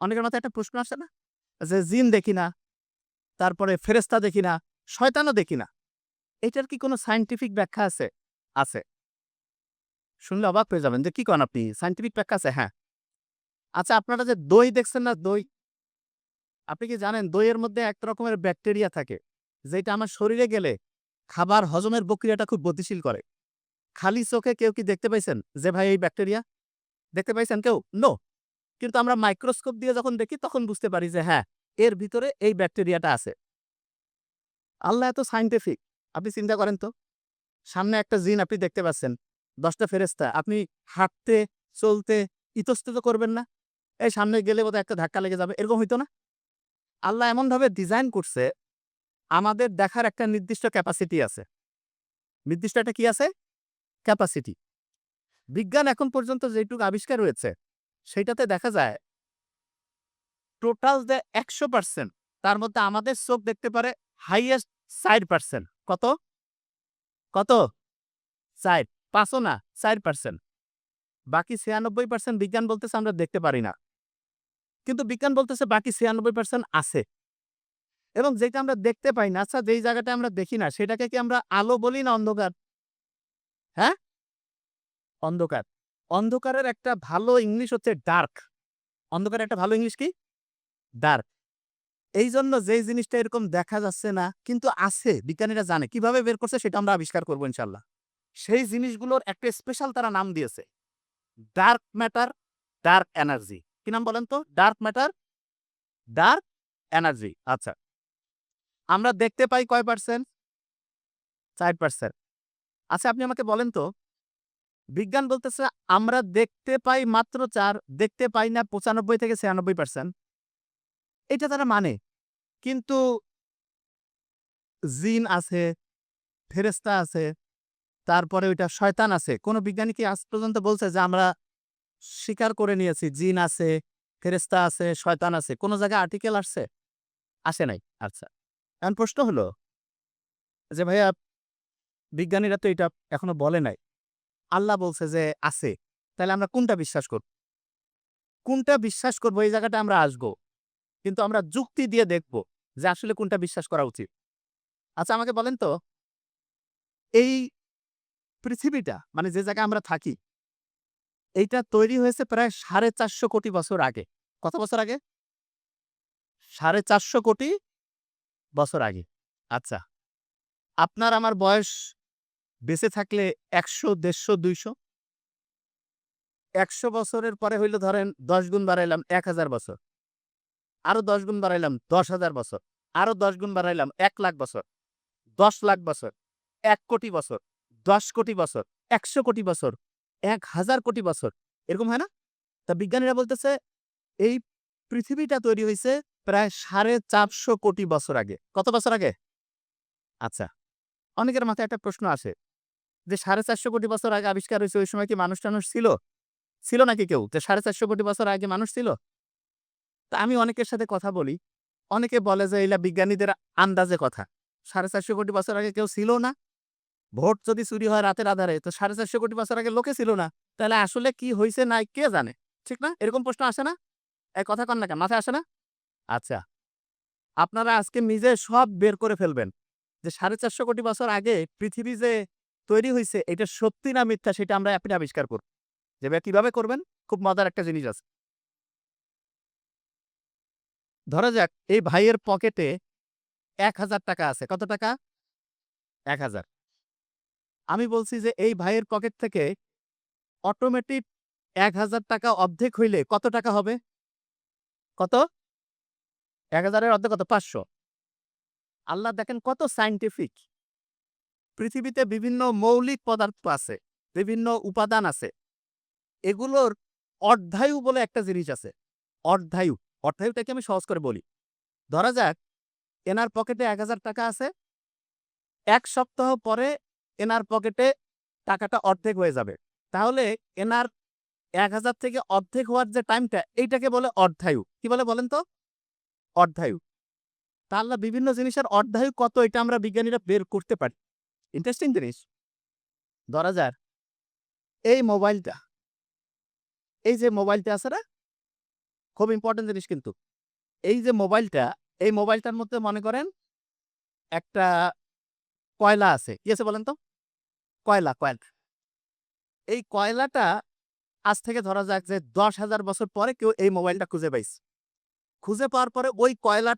অনেকের মাথায় একটা প্রশ্ন আসে না? যে জিন দেখি না, তারপরে ফেরেশতা দেখি না, শয়তানও দেখি না। এটার কি কোনো সায়েন্টিফিক ব্যাখ্যা আছে? আছে। শুনলে অবাক হয়ে যাবেন যে কি কন আপনি? সায়েন্টিফিক ব্যাখ্যা আছে? হ্যাঁ। আচ্ছা আপনারা যে দই দেখছেন না দই? আপনি কি জানেন দইয়ের মধ্যে এক রকমের ব্যাকটেরিয়া থাকে, যেটা আমার শরীরে গেলে খাবার হজমের প্রক্রিয়াটা খুব গতিশীল করে। খালি চোখে কেউ কি দেখতে পাইছেন যে ভাই এই ব্যাকটেরিয়া? দেখতে পাইছেন কেউ? নো। কিন্তু আমরা মাইক্রোস্কোপ দিয়ে যখন দেখি তখন বুঝতে পারি যে হ্যাঁ, এর ভিতরে এই ব্যাকটেরিয়াটা আছে। আল্লাহ এত সায়েন্টিফিক। আপনি চিন্তা করেন তো, সামনে একটা জিন আপনি দেখতে পাচ্ছেন, ১০ টা ফেরেশতা। আপনি হাঁটতে, চলতে ইতস্তত করবেন না? এই সামনে গেলে বোধহয় একটা ধাক্কা লেগে যাবে। এরকম হইতো না? আল্লাহ এমনভাবে ডিজাইন করছে, আমাদের দেখার একটা নির্দিষ্ট ক্যাপাসিটি আছে। নির্দিষ্ট একটা কি আছে? ক্যাপাসিটি। বিজ্ঞান এখন পর্যন্ত যেটুকু আবিষ্কার হয়েছে, সেইটাতে দেখা যায় টোটাল যে ১০০% তার মধ্যে আমাদের চোখ দেখতে পারে হাইয়েস্ট ৪% কত? কত? ৪, ৫ ও না ৪%। বাকি ৯৬% বিজ্ঞান বলতেছে আমরা দেখতে পারি না। কিন্তু বিজ্ঞান বলতেছে বাকি ৯৬% আছে। এবং যেটা আমরা দেখতে পাই না, আচ্ছা যেই জায়গাটা আমরা দেখি না সেটাকে কি আমরা আলো বলি না অন্ধকার? হ্যাঁ? অন্ধকার। অন্ধকারের একটা ভালো ইংলিশ হচ্ছে ডার্ক। অন্ধকারের একটা ভালো ইংলিশ কি? ডার্ক। এইজন্য যেই জিনিসটা এরকম দেখা যাচ্ছে না কিন্তু আছে, বিজ্ঞানীরা জানে। কিভাবে বের করছে সেটা আমরা আবিষ্কার করব ইনশাআল্লাহ। সেই জিনিসগুলোর একটা স্পেশাল তারা নাম দিয়েছে। Dark matter, dark energy. কি নাম বলেন তো? Dark matter, dark energy. আচ্ছা। আমরা দেখতে পাই কয় পার্সেন্ট? ৪%। আচ্ছা আপনি আমাকে বলেন তো, বিজ্ঞান বলতেছে আমরা দেখতে পাই মাত্র ৪, দেখতে পাই না ৯৫ থেকে ৯৬%। এটা তারা মানে। কিন্তু জিন আছে, ফেরেশতা আছে, তারপরে ওইটা শয়তান আছে। কোন বিজ্ঞানী কি আজ পর্যন্ত বলছে যে আমরা স্বীকার করে নিয়েছি জিন আছে, ফেরেশতা আছে, শয়তান আছে। কোন জায়গায় আর্টিকেল আসছে? আসে নাই। আচ্ছা। এখন প্রশ্ন হলো যে ভাইয়া বিজ্ঞানীরা তো এটা এখনো বলে নাই। আল্লাহ বলছে যে আছে। তাইলে আমরা কোনটা বিশ্বাস করব? কোনটা বিশ্বাস করব এই জায়গাটা আমরা আসবো। কিন্তু আমরা যুক্তি দিয়ে দেখব যে আসলে কোনটা বিশ্বাস করা উচিত। আচ্ছা আমাকে বলেন তো, এই পৃথিবীটা মানে যে জায়গায় আমরা থাকি, এইটা তৈরি হয়েছে প্রায় ৪৫০ কোটি বছর আগে। কত বছর আগে? ৪৫০ কোটি বছর আগে। আচ্ছা, আপনার আমার বয়স বেঁচে থাকলে ১০০, ১৫০, ২০০? ১০০ বছরের পরে হইল ধরেন ১০ গুণ বাড়াইলাম ১,০০০ বছর। আরো ১০ গুণ বাড়াইলাম ১০,০০০ বছর। আরো ১০ গুণ বাড়াইলাম ১,০০,০০০ বছর, ১০,০০,০০০ বছর, ১,০০,০০,০০০ বছর, ১০,০০,০০,০০০ বছর, ১০০,০০,০০,০০০ বছর, ১,০০০,০০,০০০ বছর। এরকম হয় না? তা বিজ্ঞানীরা বলতেছে এই পৃথিবীটা তৈরি হইছে প্রায় ৪৫০ কোটি বছর আগে। কত বছর আগে? আচ্ছা, অনেকের মাথায় একটা প্রশ্ন আসে যে ৪৫০ কোটি বছর আগে আবিষ্কার হইছে ওই সময় কি মানুষ-টানুষ ছিল? ছিল নাকি কেউ? যে ৪৫০ কোটি বছর আগে মানুষ ছিল? তা আমি অনেকের সাথে কথা বলি। অনেকে বলে যে এইলা বিজ্ঞানীদের আন্দাজে কথা। ৪৫০ কোটি বছর আগে কেউ ছিল না। ভোট যদি চুরি হয় রাতের আঁধারে তো ৪৫০ কোটি বছর আগে লোকে ছিল না। তাহলে আসলে কি হইছে নাই কে জানে? ঠিক না? এরকম প্রশ্ন আসে না? এই কথা কন না কেন? মাথায় আসে না? আচ্ছা, আপনারা আজকে নিজে সব বের করে ফেলবেন। যে ৪৫০ কোটি বছর আগে পৃথিবী যে তৈরি হইছে এটা সত্যি না মিথ্যা সেটা আমরা আপনি আবিষ্কার করব। যে ভাই কিভাবে করবেন? খুব মজার একটা জিনিস আছে। ধরা যাক এই ভাইয়ের পকেটে ৳১,০০০ আছে। কত টাকা? ১,০০০। আমি বলছি যে এই ভাইয়ের পকেট থেকে অটোমেটিক ৳১,০০০ অর্ধেক হইলে কত টাকা হবে? কত? ১,০০০ এর অর্ধেক কত? ৫০০। আল্লাহ দেখেন কত সায়েন্টিফিক। পৃথিবীতে বিভিন্ন মৌলিক পদার্থ আছে, বিভিন্ন উপাদান আছে। এগুলোর অর্ধায়ু বলে একটা জিনিস আছে। অর্ধায়ু। অর্ধায়ুটাকে আমি সহজ করে বলি। ধরা যাক এনার পকেটে ৳১,০০০ আছে। ১ সপ্তাহ পরে এনার পকেটে টাকাটা অর্ধেক হয়ে যাবে। তাহলে এনার ১,০০০ থেকে অর্ধেক হওয়ার যে টাইমটা এইটাকে বলে অর্ধায়ু। কি বলে বলেন তো? অর্ধায়ু। তা আল্লাহ বিভিন্ন জিনিসের অর্ধায়ু কত এটা আমরা বিজ্ঞানীরা বের করতে পারি। ইন্টারেস্টিং জিনিস। ধরা যাক এই মোবাইলটা, এই যে মোবাইলটা আছে না? খুব ইম্পর্টেন্ট জিনিস কিন্তু। এই যে মোবাইলটা, এই মোবাইলটার মধ্যে মনে করেন একটা কয়লা আছে। কি আছে বলেন তো? কয়লা। এই কয়লাটা আজ থেকে ধরা যাক যে ১০,০০০ বছর পরে কেউ এই মোবাইলটা খুঁজে পাইছে। খুঁজে পাওয়ার পরে ওই কয়লার